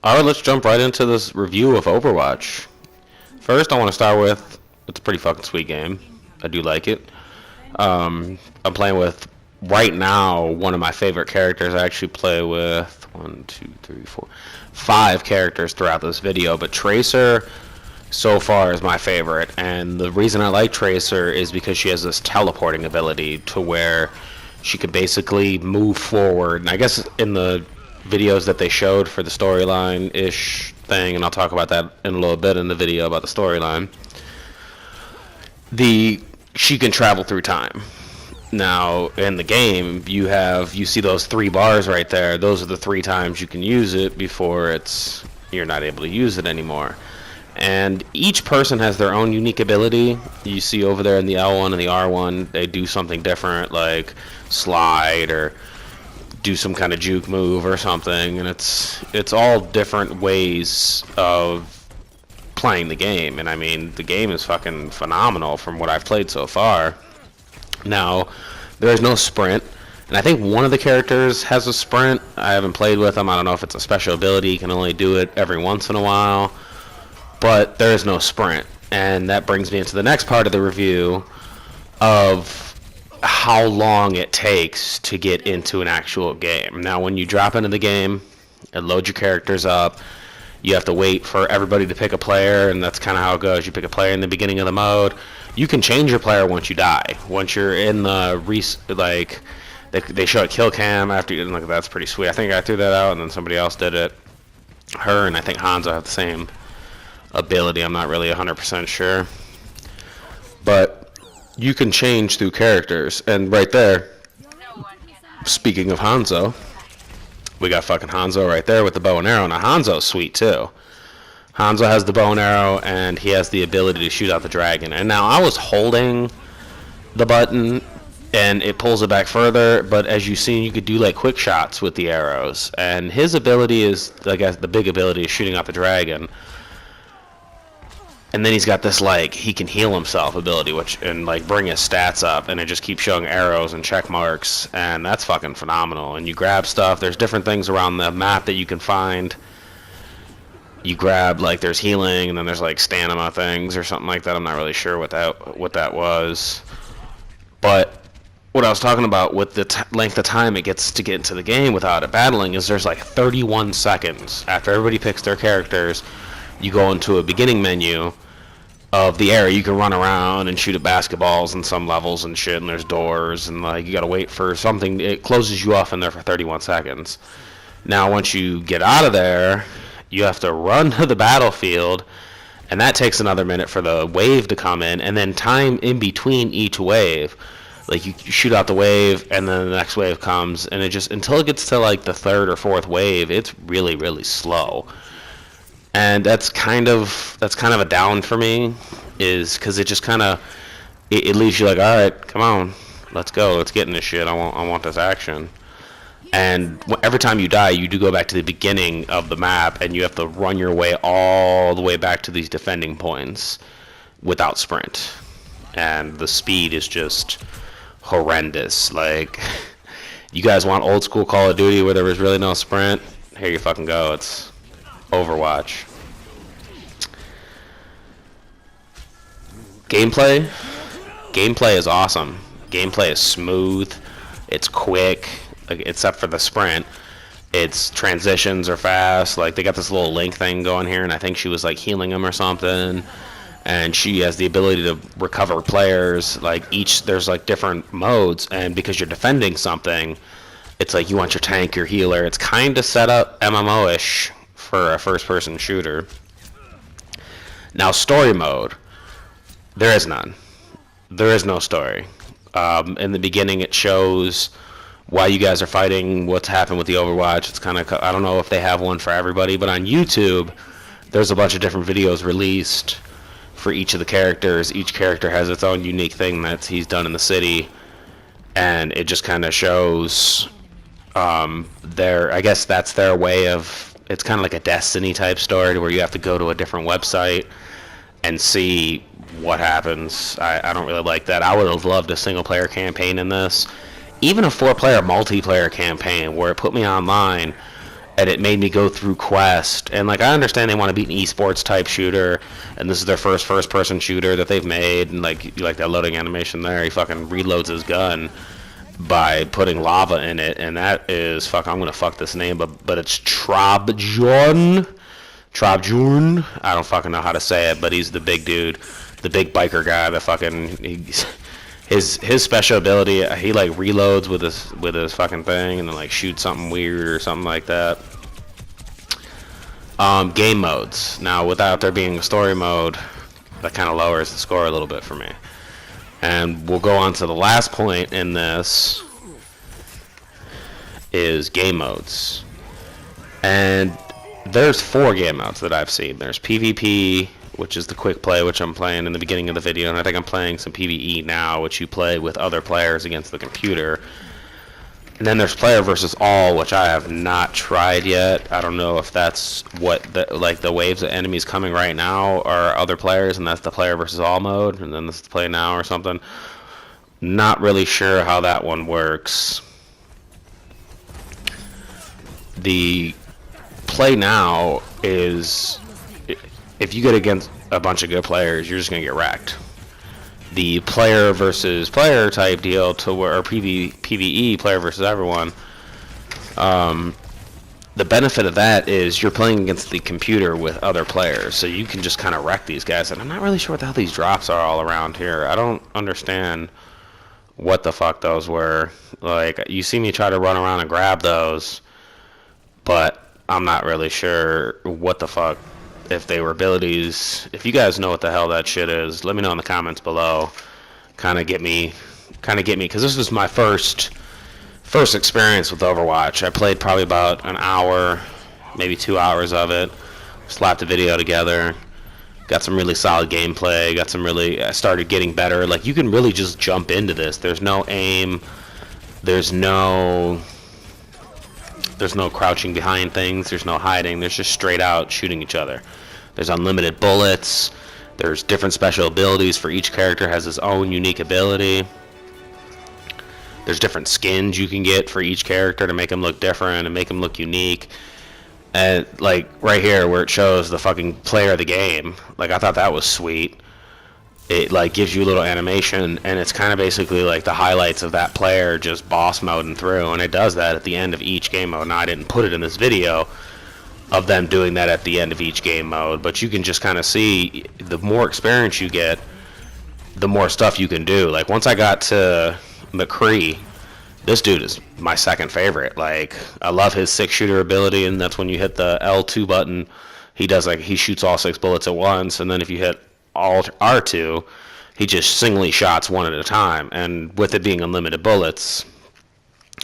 Alright, let's jump right into this review of Overwatch. First, I want to start with, it's a pretty fucking sweet game. I do like it. I'm playing with, right now, one of my favorite characters. I actually play with, 5 characters throughout this video, but Tracer, so far, is my favorite. And the reason I like Tracer is because she has this teleporting ability to where she could basically move forward. And I guess in the videos that they showed for the storyline-ish thing, and I'll talk about that in a little bit in the video about the storyline, she can travel through time. Now in the game, you see those 3 bars right there. Those are the 3 times you can use it before you're not able to use it anymore. And each person has their own unique ability. You see over there in the L1 and the R1, they do something different, like slide or do some kind of juke move or something, and it's all different ways of playing the game. And I mean, the game is fucking phenomenal from what I've played so far. Now, there is no sprint, and I think one of the characters has a sprint. I haven't played with them. I don't know if it's a special ability. You can only do it every once in a while, but there is no sprint. And that brings me into the next part of the review of how long it takes to get into an actual game. Now, when you drop into the game and load your characters up, you have to wait for everybody to pick a player, and that's kind of how it goes. You pick a player in the beginning of the mode. You can change your player once you die. Once you're in the they show a kill cam after you. Like, that's pretty sweet. I think I threw that out, and then somebody else did it. Her and I think Hanzo have the same ability. I'm not really 100% sure, but you can change through characters. And right there, speaking of Hanzo, we got fucking Hanzo right there with the bow and arrow. Now Hanzo's sweet too. Hanzo has the bow and arrow, and he has the ability to shoot out the dragon. And now I was holding the button and it pulls it back further, but as you've seen, you could do like quick shots with the arrows. And his ability is, I guess the big ability is shooting out the dragon. And then he's got this, like, he can heal himself ability, and like bring his stats up, and it just keeps showing arrows and check marks, and that's fucking phenomenal. And you grab stuff. There's different things around the map that you can find. You grab, like, there's healing, and then there's like stamina things or something like that. I'm not really sure what that was. But what I was talking about with the length of time it gets to get into the game without it battling is there's like 31 seconds after everybody picks their characters. You go into a beginning menu of the area. You can run around and shoot at basketballs in some levels and shit, and there's doors, and like you gotta wait for something. It closes you off in there for 31 seconds. Now once you get out of there, you have to run to the battlefield, and that takes another minute for the wave to come in, and then time in between each wave. Like you shoot out the wave, and then the next wave comes, and it just, until it gets to like the 3rd or 4th wave, it's really, really slow. And that's kind of a down for me, is because it just kind of it leaves you like, all right, come on, let's go, let's get in this shit. I want this action. And every time you die, you do go back to the beginning of the map, and you have to run your way all the way back to these defending points without sprint. And the speed is just horrendous. Like, you guys want old school Call of Duty where there was really no sprint? Here you fucking go. It's Overwatch. Gameplay is awesome. Gameplay is smooth. It's quick, except for the sprint. Its transitions are fast. Like, they got this little Link thing going here, and I think she was like healing him or something. And she has the ability to recover players. Like, there's like different modes, and because you're defending something, it's like you want your tank, your healer. It's kind of set up MMO-ish for a first-person shooter. Now, story mode, there is none. There is no story. In the beginning, it shows why you guys are fighting, what's happened with the Overwatch. It's kind of, I don't know if they have one for everybody, but on YouTube, there's a bunch of different videos released for each of the characters. Each character has its own unique thing that he's done in the city, and it just kind of shows I guess that's their way of, it's kind of like a Destiny type story where you have to go to a different website and see what happens. I don't really like that. I would have loved a single player campaign in this. Even a 4-player multiplayer campaign where it put me online and it made me go through quest. And like, I understand they want to be an esports type shooter, and this is their first person shooter that they've made, and like, you like that loading animation there, he fucking reloads his gun by putting lava in it, and that is I'm gonna fuck this name, but it's Trabjorn. I don't fucking know how to say it, but he's the big dude, the big biker guy that fucking his special ability, he like reloads with his fucking thing and then like shoots something weird or something like that. Game modes. Now, without there being a story mode, that kind of lowers the score a little bit for me. And we'll go on to the last point in this, is game modes. And there's 4 game modes that I've seen. There's PvP, which is the quick play, which I'm playing in the beginning of the video, and I think I'm playing some PvE now, which you play with other players against the computer. And then there's player versus all, which I have not tried yet. I don't know if that's what the waves of enemies coming right now are other players, and that's the player versus all mode, and then this is the play now or something. Not really sure how that one works. The play now is, if you get against a bunch of good players, you're just gonna get wrecked. The player versus player type deal, to where, or PvE, player versus everyone, the benefit of that is you're playing against the computer with other players, so you can just kind of wreck these guys. And I'm not really sure what the hell these drops are all around here. I don't understand what the fuck those were. Like, you see me try to run around and grab those, but I'm not really sure what the fuck, if they were abilities. If you guys know what the hell that shit is, let me know in the comments below. Kind of get me, because this was my first experience with Overwatch. I played probably about an hour, maybe 2 hours of it. Slapped a video together. Got some really solid gameplay. I started getting better. Like, you can really just jump into this. There's no aim. There's no crouching behind things. There's no hiding. There's just straight out shooting each other. There's unlimited bullets. There's different special abilities for each character, has his own unique ability. There's different skins you can get for each character to make them look different and make them look unique. And like right here where it shows the fucking player of the game, like, I thought that was sweet. It like gives you a little animation, and it's kind of basically like the highlights of that player just boss moding through, and it does that at the end of each game mode. Now, I didn't put it in this video of them doing that at the end of each game mode, but you can just kind of see the more experience you get, the more stuff you can do. Like, once I got to McCree, this dude is my second favorite. Like, I love his 6-shooter ability, and that's when you hit the L2 button, he shoots all 6 bullets at once, and then if you hit Alt R2, he just singly shots one at a time, and with it being unlimited bullets,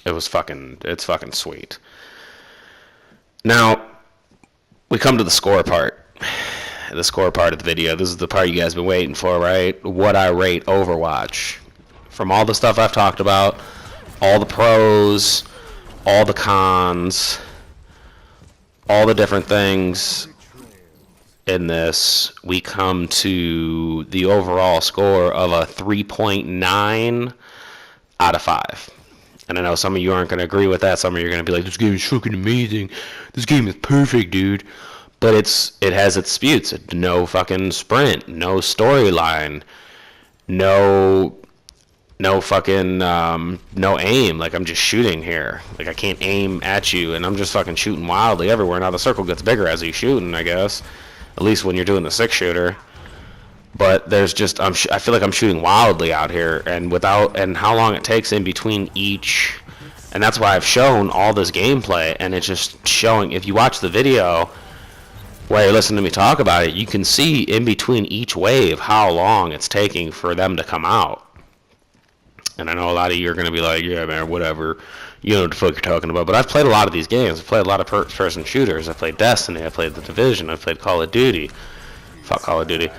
it's fucking sweet. Now, we come to the score part. The score part of the video. This is the part you guys have been waiting for, right? What I rate Overwatch. From all the stuff I've talked about, all the pros, all the cons, all the different things in this, we come to the overall score of a 3.9 out of 5. And I know some of you aren't going to agree with that. Some of you are going to be like, this game is fucking amazing. This game is perfect, dude. But it has its disputes. No fucking sprint. No storyline. No fucking, no aim. Like, I'm just shooting here. Like, I can't aim at you, and I'm just fucking shooting wildly everywhere. Now, the circle gets bigger as you're shooting, I guess. At least when you're doing the 6-shooter. But there's just, I feel like I'm shooting wildly out here, and how long it takes in between each, and that's why I've shown all this gameplay, and it's just showing, if you watch the video while you're listening to me talk about it, you can see in between each wave how long it's taking for them to come out. And I know a lot of you are going to be like, yeah, man, whatever, you know what the fuck you're talking about. But I've played a lot of these games. I've played a lot of first-person shooters. I've played Destiny. I've played The Division. I've played Call of Duty. Fuck Call of Duty.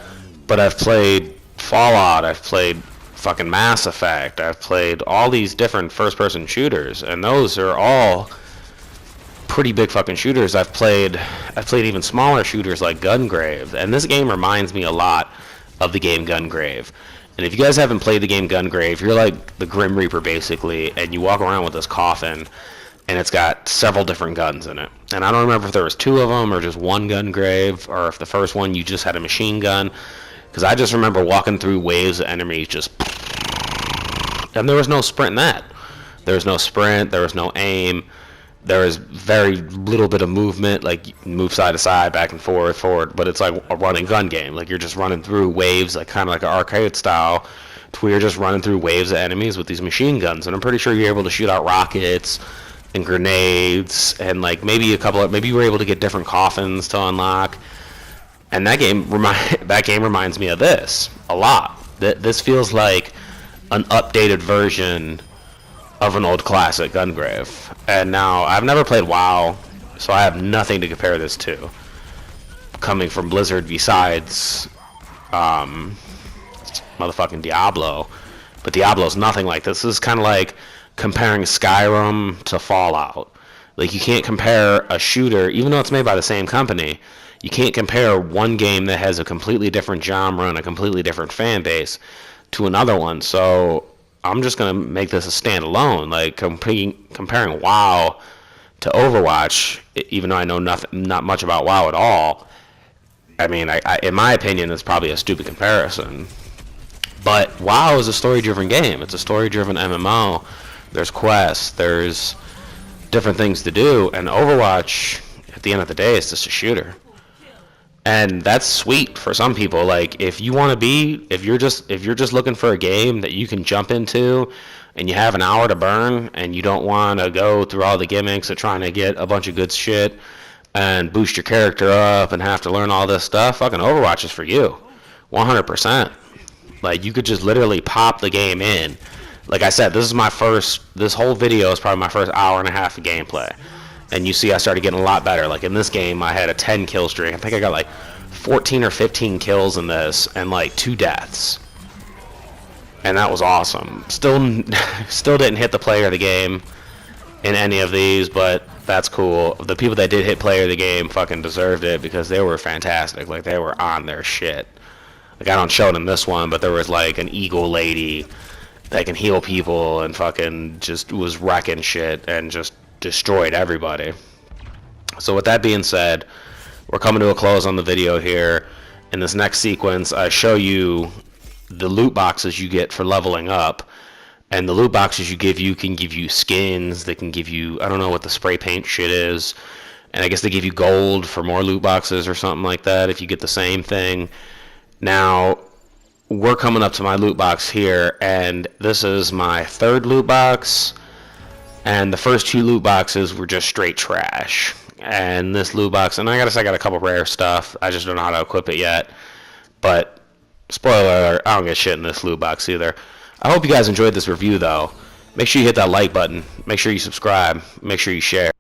But I've played Fallout. I've played fucking Mass Effect. I've played all these different first-person shooters, and those are all pretty big fucking shooters. I've played even smaller shooters like Gungrave, and this game reminds me a lot of the game Gungrave. And if you guys haven't played the game Gungrave, you're like the Grim Reaper basically, and you walk around with this coffin, and it's got several different guns in it. And I don't remember if there was 2 of them or just 1 gun grave, or if the first one you just had a machine gun. Because I just remember walking through waves of enemies just... And there was no sprint in that. There was no sprint, there was no aim. There was very little bit of movement, like you move side to side, back and forward, but it's like a running gun game. Like you're just running through waves, like kind of like an arcade style, to where you're just running through waves of enemies with these machine guns. And I'm pretty sure you're able to shoot out rockets and grenades, and like maybe you were able to get different coffins to unlock. And that game reminds me of this a lot. This feels like an updated version of an old classic Gungrave. And now, I've never played WoW, so I have nothing to compare this to, coming from Blizzard, besides motherfucking Diablo. But Diablo's nothing like this. This is kind of like comparing Skyrim to Fallout. Like, you can't compare a shooter, even though it's made by the same company, you can't compare one game that has a completely different genre and a completely different fan base to another one. So I'm just going to make this a standalone. Like, comparing WoW to Overwatch, even though I know not much about WoW at all, I mean, in my opinion, it's probably a stupid comparison. But WoW is a story-driven game. It's a story-driven MMO. There's quests. There's different things to do. And Overwatch, at the end of the day, is just a shooter. And that's sweet for some people. Like, if you're just looking for a game that you can jump into and you have an hour to burn and you don't want to go through all the gimmicks of trying to get a bunch of good shit and boost your character up and have to learn all this stuff, fucking Overwatch is for you. 100%. Like, you could just literally pop the game in. Like I said, this whole video is probably my first hour and a half of gameplay. And you see I started getting a lot better. Like, in this game, I had a 10 kill streak. I think I got like 14 or 15 kills in this and like 2 deaths. And that was awesome. Still didn't hit the player of the game in any of these, but that's cool. The people that did hit player of the game fucking deserved it, because they were fantastic. Like, they were on their shit. Like, I don't show it in this one, but there was like an eagle lady that can heal people and fucking just was wrecking shit and just destroyed everybody. So with that being said, we're coming to a close on the video here. In this next sequence, I show you the loot boxes you get for leveling up. And the loot boxes can give you skins. They can give you, I don't know what the spray paint shit is. And I guess they give you gold for more loot boxes or something like that if you get the same thing. Now, we're coming up to my loot box here, and this is my 3rd loot box. And the first 2 loot boxes were just straight trash. And this loot box, and I gotta say, I got a couple rare stuff. I just don't know how to equip it yet. But, spoiler alert, I don't get shit in this loot box either. I hope you guys enjoyed this review, though. Make sure you hit that like button. Make sure you subscribe. Make sure you share.